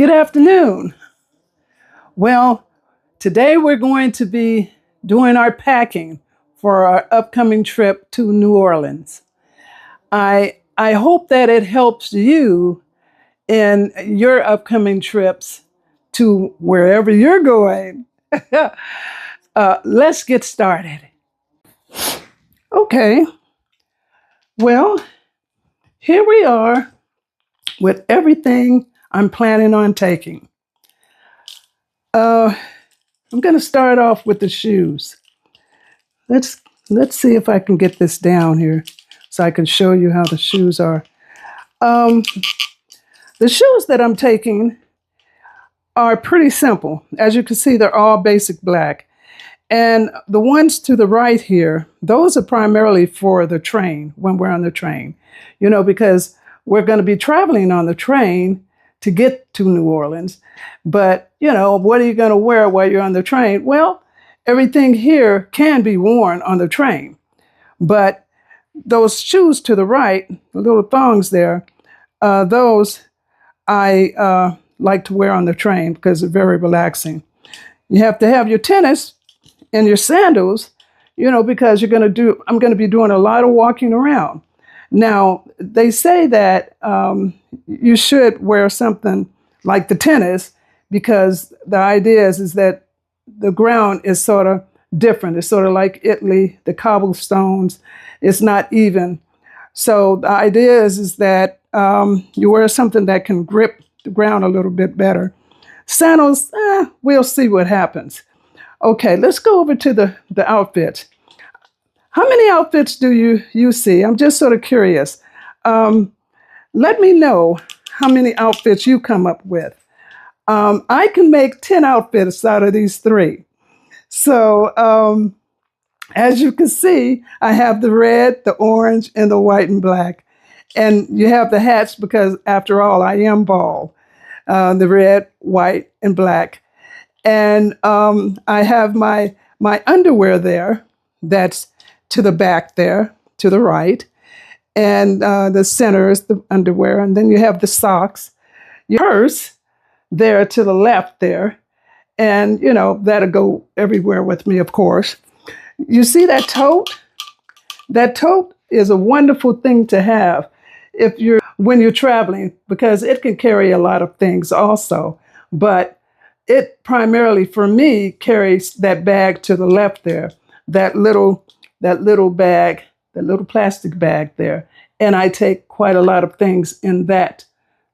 Good afternoon. Well, today we're going to be doing our packing for our upcoming trip to New Orleans. I hope that it helps you in your upcoming trips to wherever you're going. Let's get started. Okay, well, here we are with everything I'm planning on taking. I'm going to start off with the shoes. Let's see if I can get this down here so I can show you how the shoes are. Um, the shoes that I'm taking are pretty simple. As you can see, they're all basic black. And the ones to the right here, those are primarily for the train, when we're on the train. Because we're going to be traveling on the train to get to New Orleans. But, what are you going to wear while you're on the train? Well, everything here can be worn on the train. But those shoes to the right, the little thongs there, those I like to wear on the train because they're very relaxing. You have to have your tennis and your sandals, because I'm going to be doing a lot of walking around. Now, they say that you should wear something like the tennis because the idea is that the ground is sort of different. It's sort of like Italy, the cobblestones. It's not even. So the idea is that you wear something that can grip the ground a little bit better. Sandals, we'll see what happens. Okay, let's go over to the outfits. How many outfits do you see? I'm just sort of curious. Let me know how many outfits you come up with. I can make 10 outfits out of these 3. So as you can see, I have the red, the orange, and the white and black. And you have the hats because, after all, I am bald. The red, white, and black. And I have my underwear there. That's to the back there, to the right. And the center is the underwear. And then you have the socks. Your purse there to the left there. And, that'll go everywhere with me, of course. You see that tote? That tote is a wonderful thing to have when you're traveling, because it can carry a lot of things also. But it primarily, for me, carries that bag to the left there, that little bag, that little plastic bag there. And I take quite a lot of things in that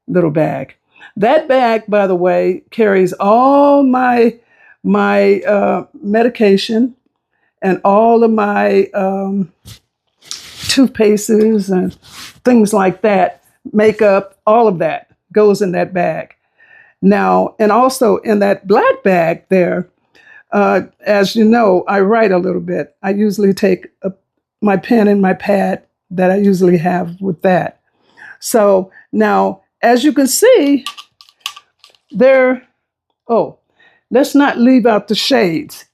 little bag. That bag, by the way, carries all my medication and all of my toothpastes and things like that, makeup, all of that goes in that bag. Now, and also in that black bag there, as you know, I write a little bit. I usually take my pen and my pad that I usually have with that. So now, as you can see, let's not leave out the shades.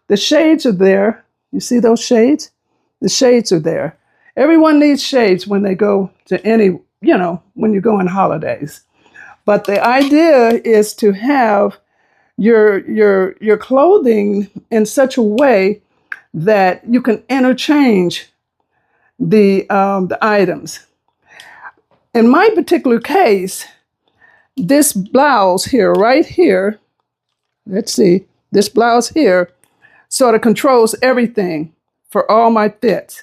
The shades are there. You see those shades? The shades are there. Everyone needs shades when they go to when you go on holidays. But the idea is to have your clothing in such a way that you can interchange the items. In my particular case, this blouse here, right here, let's see, this blouse here sort of controls everything for all my fits,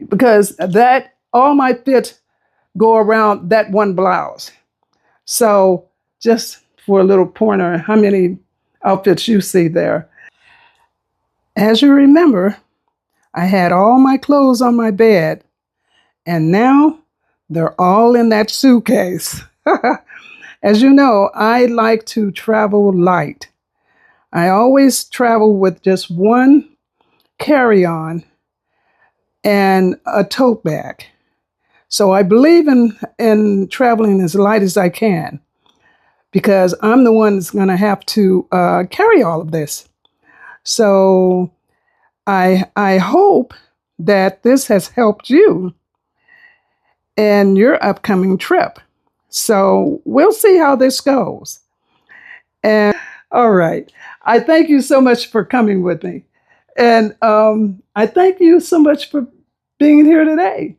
because all my fits go around that one blouse. So just for a little pointer, how many outfits you see there. As you remember, I had all my clothes on my bed, and now they're all in that suitcase. As you know, I like to travel light. I always travel with just one carry-on and a tote bag. So I believe in traveling as light as I can, because I'm the one that's going to have to carry all of this. So I hope that this has helped you in your upcoming trip. So we'll see how this goes. And all right. I thank you so much for coming with me. And I thank you so much for being here today.